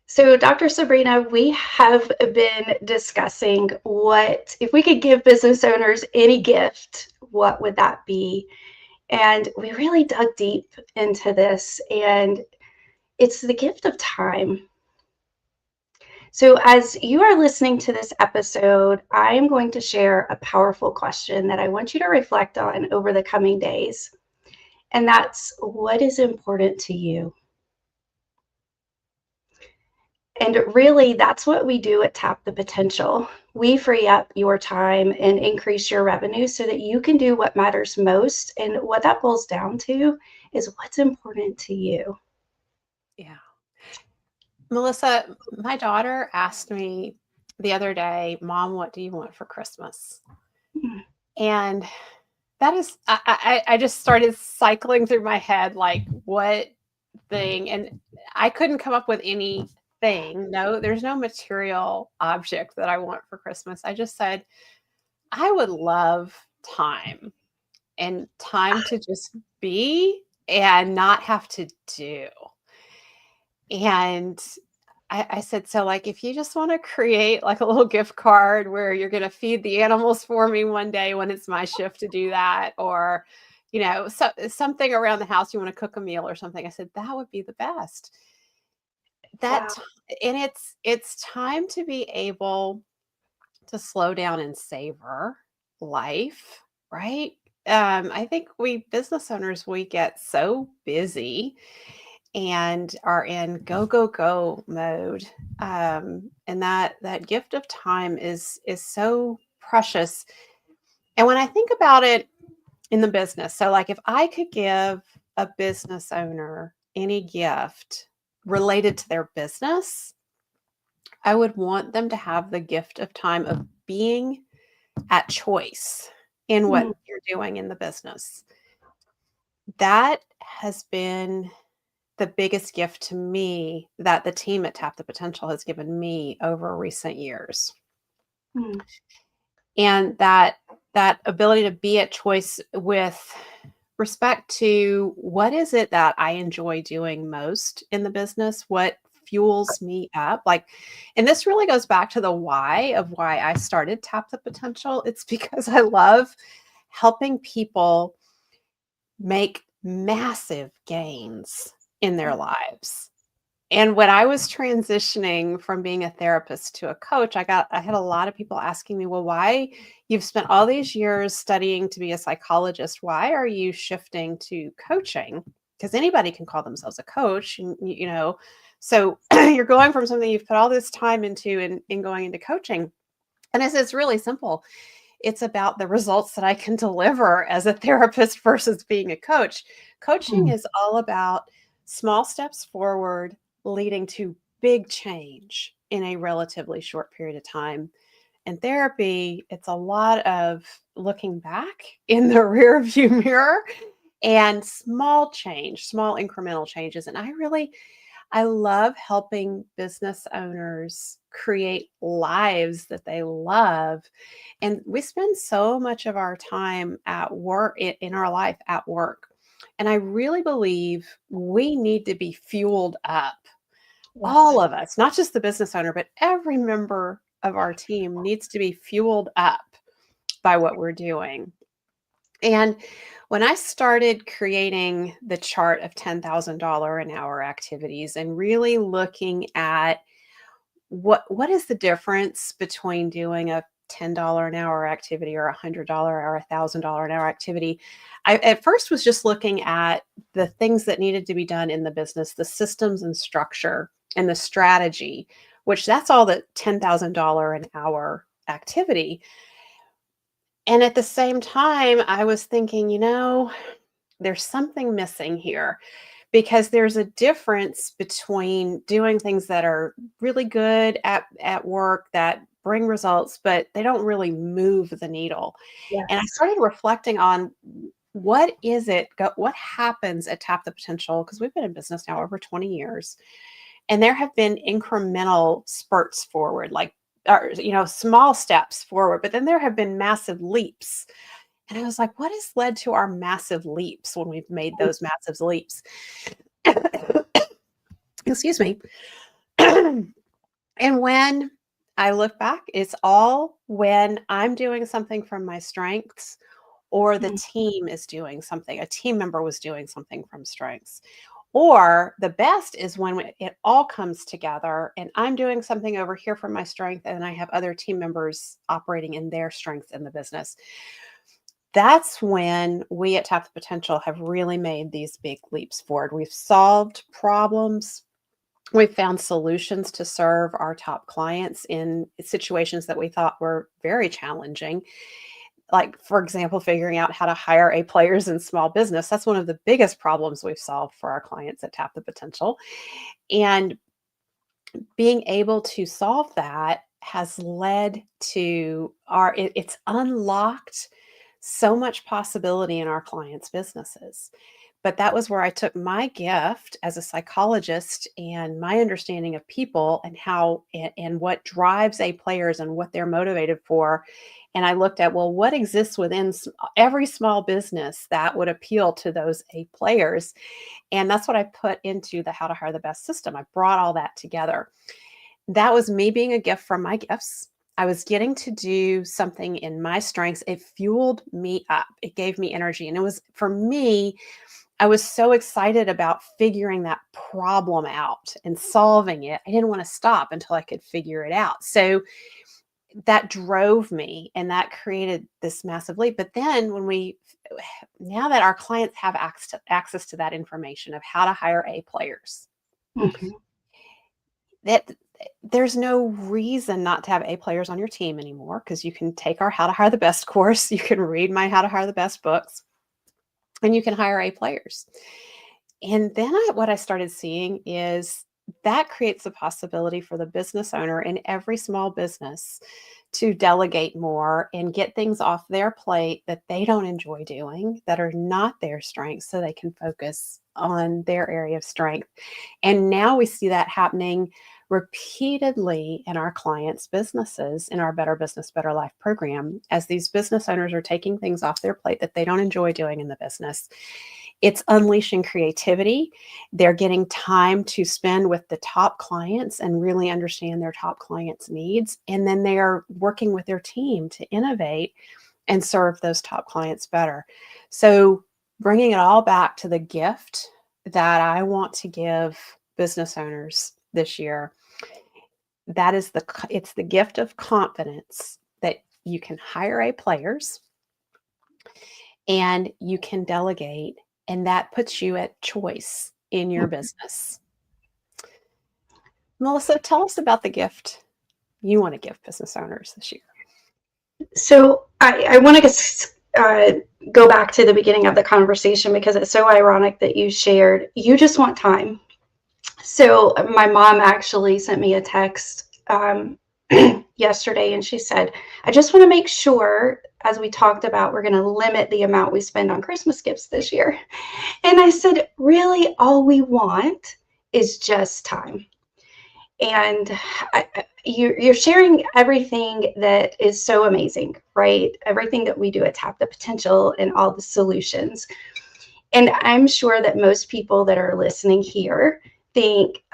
So, Dr. Sabrina, we have been discussing what, if we could give business owners any gift, what would that be? And we really dug deep into this, and it's the gift of time. So, as you are listening to this episode, I am going to share a powerful question that I want you to reflect on over the coming days. And that's, what is important to you? And really, that's what we do at Tap the Potential. We free up your time and increase your revenue so that you can do what matters most. And what that boils down to is what's important to you. Yeah. Melissa, my daughter asked me the other day, Mom, what do you want for Christmas? Hmm. And that is, I just started cycling through my head, like, what thing? And I couldn't come up with anything. No, there's no material object that I want for Christmas. I just said, I would love time and time to just be and not have to do. And I said, so like, if you just want to create like a little gift card where you're going to feed the animals for me one day when it's my shift to do that, or, something around the house, you want to cook a meal or something. I said, that would be the best. Wow. That, and it's time to be able to slow down and savor life, right? I think we business owners, we get so busy and are in go go go mode, and that gift of time is so precious. And when I think about it in the business, so like if I could give a business owner any gift related to their business, I would want them to have the gift of time of being at choice in Hmm. what you're doing in the business. That has been the biggest gift to me that the team at Tap the Potential has given me over recent years. Hmm. And that ability to be at choice with respect to what is it that I enjoy doing most in the business, what fuels me up. Like, and this really goes back to the why of why I started Tap the Potential. It's because I love helping people make massive gains in their lives. And when I was transitioning from being a therapist to a coach, I had a lot of people asking me, "Well, why you've spent all these years studying to be a psychologist, why are you shifting to coaching?" Because anybody can call themselves a coach, and so you're going from something you've put all this time into and going into coaching. And it's really simple. It's about the results that I can deliver as a therapist versus being a coach. Coaching Hmm. is all about small steps forward leading to big change in a relatively short period of time. And therapy, it's a lot of looking back in the rear view mirror and small change, small incremental changes. And I love helping business owners create lives that they love. And we spend so much of our time at work, in our life at work. And I really believe we need to be fueled up. Yes. All of us, not just the business owner, but every member of our team needs to be fueled up by what we're doing. And when I started creating the chart of $10,000 an hour activities and really looking at what is the difference between doing a $10 an hour activity or $100 or $1,000 an hour activity, I at first was just looking at the things that needed to be done in the business, the systems and structure and the strategy, which that's all the $10,000 an hour activity. And at the same time, I was thinking, there's something missing here because there's a difference between doing things that are really good at work that bring results, but they don't really move the needle. And I Yes. started reflecting on what happens at Tap the Potential because we've been in business now over 20 years. And there have been incremental spurts forward, like, or, small steps forward, but then there have been massive leaps. And I was like, what has led to our massive leaps when we've made those massive leaps? Excuse me. And when I look back, it's all when I'm doing something from my strengths or the team is doing something, a team member was doing something from strengths. Or the best is when it all comes together and I'm doing something over here from my strength and I have other team members operating in their strengths in the business. That's when we at Tap the Potential have really made these big leaps forward. We've solved problems. We've found solutions to serve our top clients in situations that we thought were very challenging. Like, for example, figuring out how to hire A players in small business. That's one of the biggest problems we've solved for our clients at Tap the Potential. And being able to solve that has led to it's unlocked so much possibility in our clients' businesses. But that was where I took my gift as a psychologist and my understanding of people and how and what drives A players and what they're motivated for. And I looked at, well, what exists within every small business that would appeal to those A players? And that's what I put into the How to Hire the Best system. I brought all that together. That was me being a gift from my gifts. I was getting to do something in my strengths. It fueled me up. It gave me energy. And it was, for me, I was so excited about figuring that problem out and solving it. I didn't want to stop until I could figure it out. So that drove me and that created this massive leap. But then now that our clients have access to that information of how to hire A players, Mm-hmm. that there's no reason not to have A players on your team anymore, because you can take our How to Hire the Best course, you can read my How to Hire the Best books, and you can hire A players. And then what I started seeing is that creates the possibility for the business owner in every small business to delegate more and get things off their plate that they don't enjoy doing, that are not their strengths, so they can focus on their area of strength. And now we see that happening repeatedly in our clients' businesses in our Better Business, Better Life program, as these business owners are taking things off their plate that they don't enjoy doing in the business. It's unleashing creativity. They're getting time to spend with the top clients and really understand their top clients' needs. And then they are working with their team to innovate and serve those top clients better. So bringing it all back to the gift that I want to give business owners this year, it's the gift of confidence that you can hire A players and you can delegate, and that puts you at choice in your business. Melissa, tell us about the gift you want to give business owners this year. So I want to go back to the beginning of the conversation, because it's so ironic that you shared you just want time. So my mom actually sent me a text yesterday, and she said, I just want to make sure, as we talked about, we're going to limit the amount we spend on Christmas gifts this year. And I said, really, all we want is just time. And you're sharing everything that is so amazing, right? Everything that we do at Tap the Potential and all the solutions. And I'm sure that most people that are listening here think,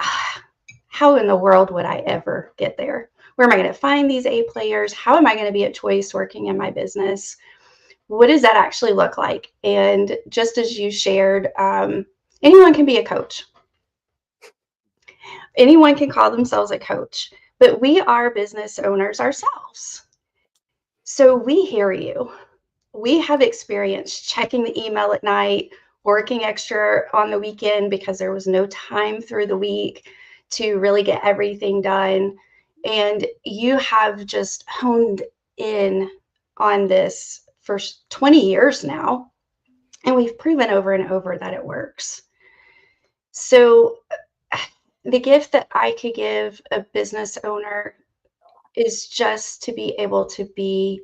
how in the world would I ever get there? Where am I going to find these A players? How am I going to be at choice working in my business? What does that actually look like? And just as you shared, anyone can be a coach. Anyone can call themselves a coach, but we are business owners ourselves. So we hear you. We have experience checking the email at night, working extra on the weekend because there was no time through the week to really get everything done. And you have just honed in on this for 20 years now. And we've proven over and over that it works. So the gift that I could give a business owner is just to be able to be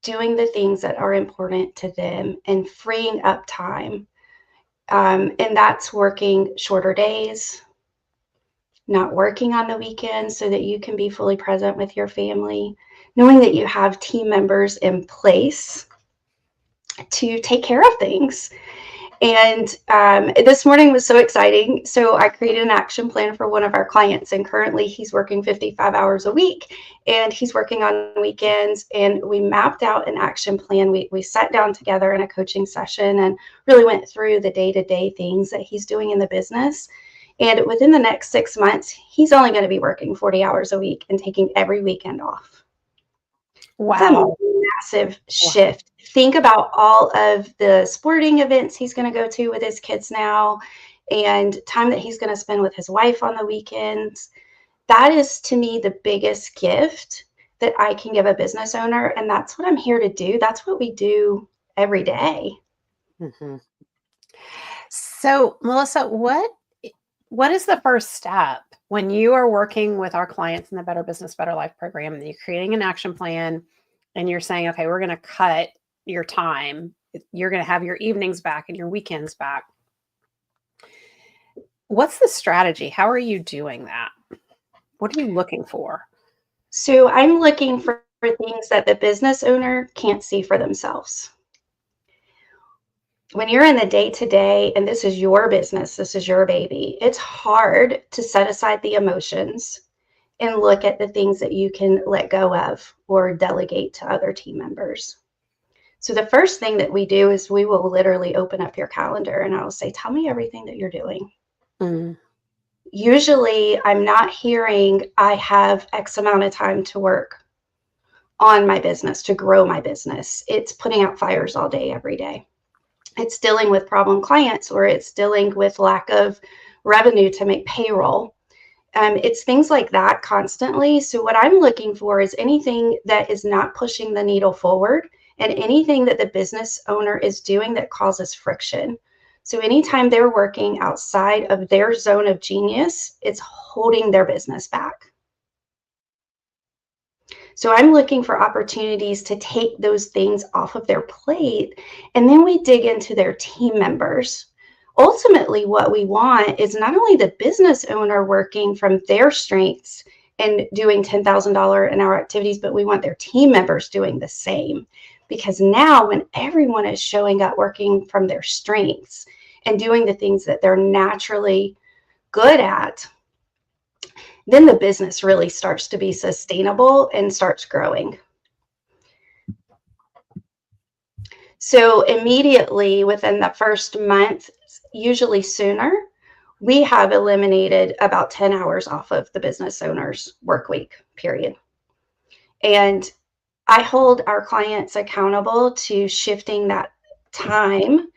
doing the things that are important to them and freeing up time. And that's working shorter days, not working on the weekends so that you can be fully present with your family, knowing that you have team members in place to take care of things. And this morning was so exciting. So I created an action plan for one of our clients, and currently he's working 55 hours a week, and he's working on weekends. And we mapped out an action plan. We sat down together in a coaching session and really went through the day-to-day things that he's doing in the business. And within the next 6 months, he's only going to be working 40 hours a week and taking every weekend off. That's a Wow. massive Wow. shift. Think about all of the sporting events he's going to go to with his kids now, and time that he's going to spend with his wife on the weekends. That is, to me, the biggest gift that I can give a business owner. And that's what I'm here to do. That's what we do every day. Mhm. So, Melissa, what is the first step when you are working with our clients in the Better Business, Better Life program and you're creating an action plan and you're saying, okay, we're going to cut your time. You're going to have your evenings back and your weekends back. What's the strategy? How are you doing that? What are you looking for? So I'm looking for things that the business owner can't see for themselves. When you're in the day to day and this is your business, this is your baby, it's hard to set aside the emotions and look at the things that you can let go of or delegate to other team members. So the first thing that we do is we will literally open up your calendar and I will say, tell me everything that you're doing. Mm. Usually I'm not hearing I have X amount of time to work on my business, to grow my business. It's putting out fires all day, every day. It's dealing with problem clients, or it's dealing with lack of revenue to make payroll. It's things like that constantly. So what I'm looking for is anything that is not pushing the needle forward and anything that the business owner is doing that causes friction. So anytime they're working outside of their zone of genius, it's holding their business back. So I'm looking for opportunities to take those things off of their plate. And then we dig into their team members. Ultimately, what we want is not only the business owner working from their strengths and doing $10,000 an hour activities, but we want their team members doing the same. Because now, when everyone is showing up working from their strengths and doing the things that they're naturally good at, then the business really starts to be sustainable and starts growing. So immediately within the first month, usually sooner, we have eliminated about 10 hours off of the business owner's work week period. And I hold our clients accountable to shifting that time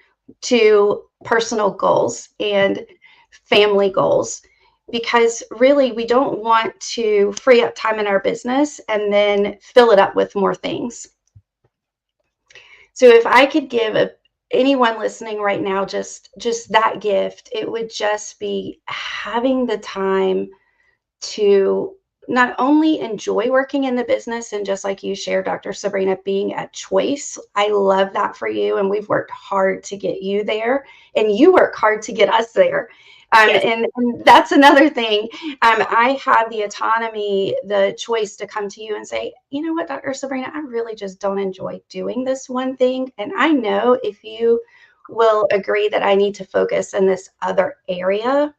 to personal goals and family goals, because really we don't want to free up time in our business and then fill it up with more things. So if I could give anyone listening right now just that gift, it would just be having the time to not only enjoy working in the business, and just like you shared, Dr. Sabrina, being a choice. I love that for you, and we've worked hard to get you there, and you work hard to get us there. Yes. And that's another thing. I have the autonomy, the choice to come to you and say, you know what, Dr. Sabrina, I really just don't enjoy doing this one thing. And I know if you will agree that I need to focus in this other area,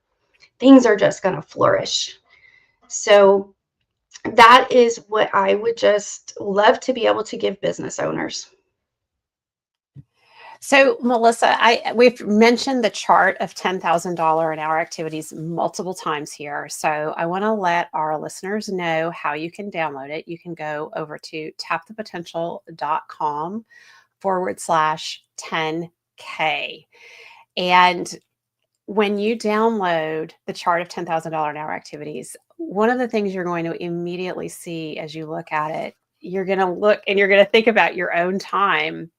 things are just going to flourish. So that is what I would just love to be able to give business owners. So, Melissa, we've mentioned the chart of $10,000 an hour activities multiple times here. So, I want to let our listeners know how you can download it. You can go over to tapthepotential.com/10K. And when you download the chart of $10,000 an hour activities, one of the things you're going to immediately see as you look at it, you're going to look and you're going to think about your own time.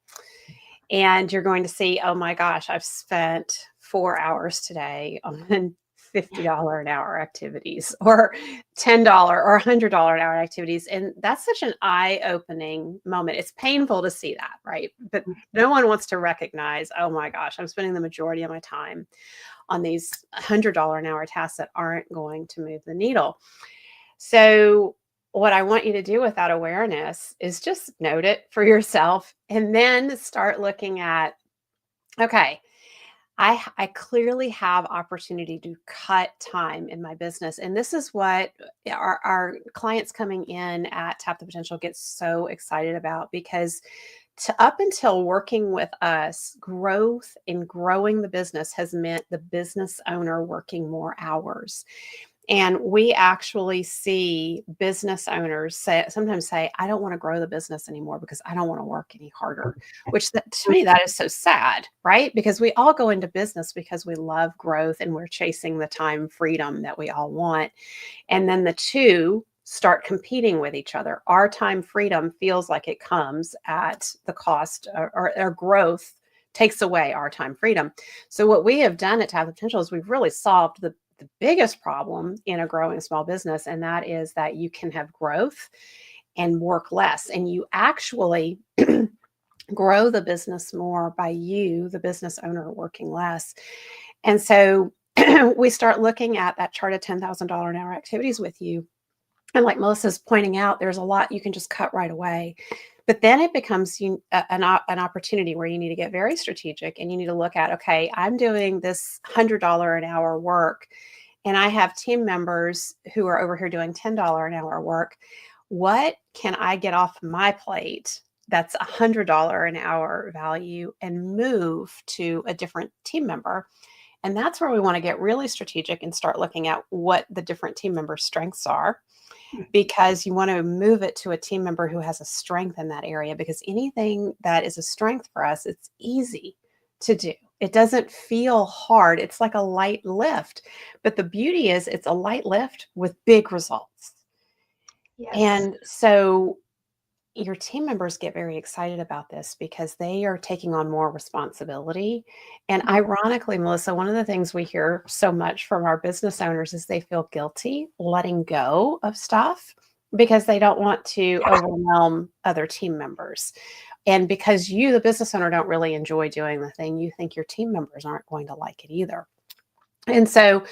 And you're going to see, oh my gosh, I've spent 4 hours today on $50 an hour activities or $10 or $100 an hour activities. And that's such an eye-opening moment. It's painful to see that, right? But no one wants to recognize, oh my gosh, I'm spending the majority of my time on these $100 an hour tasks that aren't going to move the needle. So what I want you to do with that awareness is just note it for yourself and then start looking at, okay, I clearly have opportunity to cut time in my business. And this is what our clients coming in at Tap the Potential get so excited about, because to up until working with us, growth and growing the business has meant the business owner working more hours. And we actually see business owners sometimes say, I don't want to grow the business anymore because I don't want to work any harder, which to me, that is so sad, right? Because we all go into business because we love growth and we're chasing the time freedom that we all want. And then the two start competing with each other. Our time freedom feels like it comes at the cost, or growth takes away our time freedom. So what we have done at Tap the Potential is we've really solved the biggest problem in a growing small business, and that is that you can have growth and work less. And you actually grow the business more by you, the business owner, working less. And so we start looking at that chart of $10,000 an hour activities with you. And like Melissa's pointing out, there's a lot you can just cut right away. But then it becomes an opportunity where you need to get very strategic, and you need to look at, okay, I'm doing this $100 an hour work, and I have team members who are over here doing $10 an hour work. What can I get off my plate that's $100 an hour value and move to a different team member? And that's where we want to get really strategic and start looking at what the different team members' strengths are, because you want to move it to a team member who has a strength in that area, because anything that is a strength for us, it's easy to do. It doesn't feel hard. It's like a light lift. But the beauty is it's a light lift with big results. Yes. And so your team members get very excited about this because they are taking on more responsibility. And ironically, Melissa, one of the things we hear so much from our business owners is they feel guilty letting go of stuff because they don't want to overwhelm other team members. And because you, the business owner, don't really enjoy doing the thing, you think your team members aren't going to like it either. And so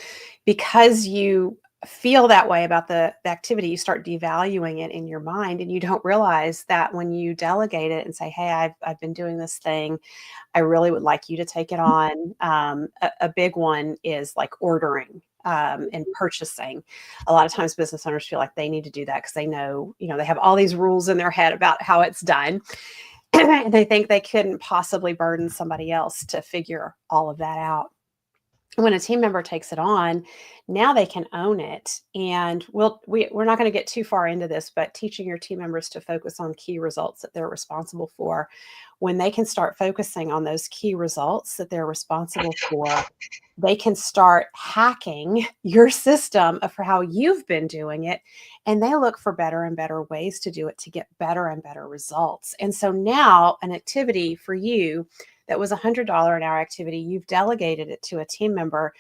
because you feel that way about the activity, you start devaluing it in your mind, and you don't realize that when you delegate it and say, hey, I've been doing this thing, I really would like you to take it on. A big one is like ordering and purchasing. A lot of times business owners feel like they need to do that because they know, they have all these rules in their head about how it's done. And they think they couldn't possibly burden somebody else to figure all of that out. When a team member takes it on, now they can own it. And we're not going to get too far into this, but teaching your team members to focus on key results that they're responsible for. When they can start focusing on those key results that they're responsible for, they can start hacking your system for how you've been doing it. And they look for better and better ways to do it to get better and better results. And so now an activity for you that was $100 an hour activity, you've delegated it to a team member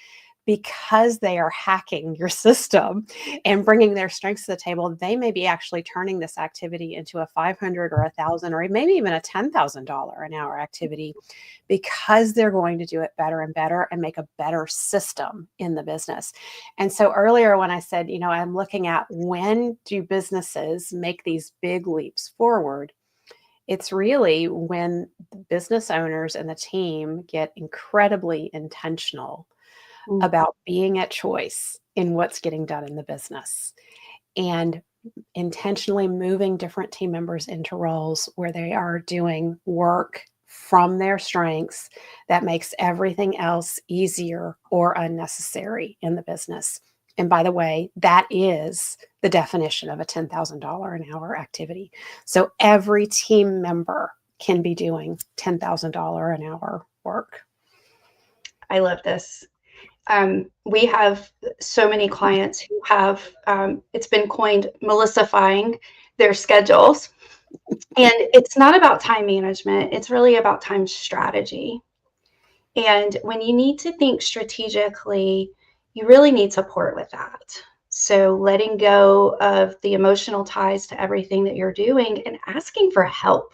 because they are hacking your system and bringing their strengths to the table. They may be actually turning this activity into a $500 or $1,000 or maybe even a $10,000 an hour activity, because they're going to do it better and better and make a better system in the business. And so earlier when I said, I'm looking at when do businesses make these big leaps forward, it's really when the business owners and the team get incredibly intentional about being at choice in what's getting done in the business, and intentionally moving different team members into roles where they are doing work from their strengths that makes everything else easier or unnecessary in the business. And by the way, that is the definition of a $10,000 an hour activity. So every team member can be doing $10,000 an hour work. I love this. We have so many clients who have, it's been coined Melissifying their schedules. And it's not about time management. It's really about time strategy. And when you need to think strategically, you really need support with that. So letting go of the emotional ties to everything that you're doing and asking for help.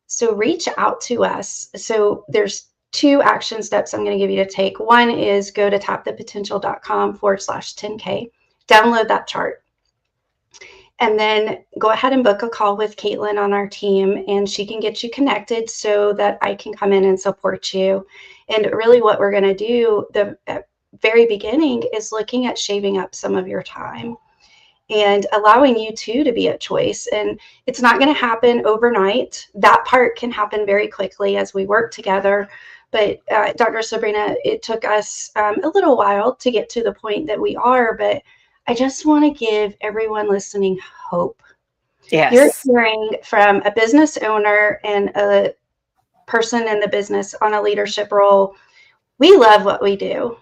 So reach out to us. So there's 2 action steps I'm going to give you to take. One is go to tapthepotential.com/10K, download that chart, and then go ahead and book a call with Caitlin on our team, and she can get you connected so that I can come in and support you And really what we're going to do the very beginning is looking at shaving up some of your time and allowing you too to be a choice. And it's not going to happen overnight. That part can happen very quickly as we work together. But Dr. Sabrina, it took us a little while to get to the point that we are. But I just want to give everyone listening hope. You're Yes. hearing from a business owner and a person in the business on a leadership role. We love what we do.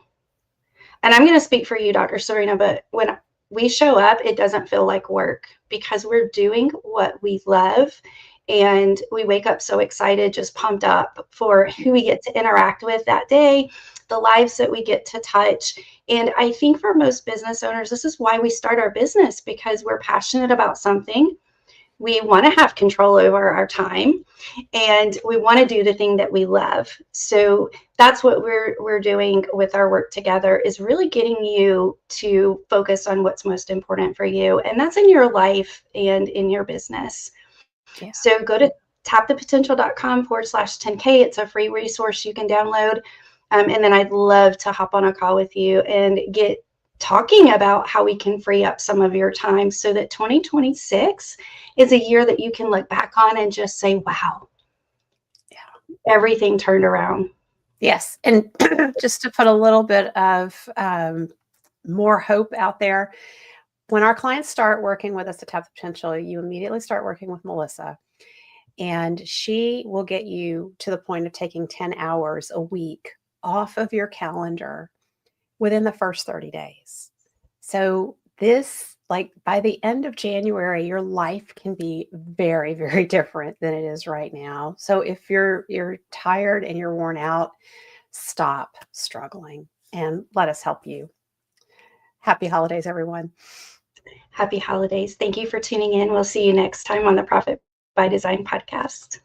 And I'm going to speak for you, Dr. Serena, but when we show up, it doesn't feel like work because we're doing what we love. And we wake up so excited, just pumped up for who we get to interact with that day, the lives that we get to touch. And I think for most business owners, this is why we start our business, because we're passionate about something. We want to have control over our time, and we want to do the thing that we love. So that's what we're doing with our work together, is really getting you to focus on what's most important for you, and that's in your life and in your business. Yeah. So go to tapthepotential.com/10K. It's a free resource you can download. And then I'd love to hop on a call with you and get talking about how we can free up some of your time so that 2026 is a year that you can look back on and just say, wow, everything turned around. Yes. And just to put a little bit of more hope out there, when our clients start working with us at Tap the Potential, you immediately start working with Melissa, and she will get you to the point of taking 10 hours a week off of your calendar within the first 30 days. So this, like by the end of January, your life can be very, very different than it is right now. So if you're tired and you're worn out, stop struggling and let us help you. Happy holidays, everyone. Happy holidays. Thank you for tuning in. We'll see you next time on the Profit by Design podcast.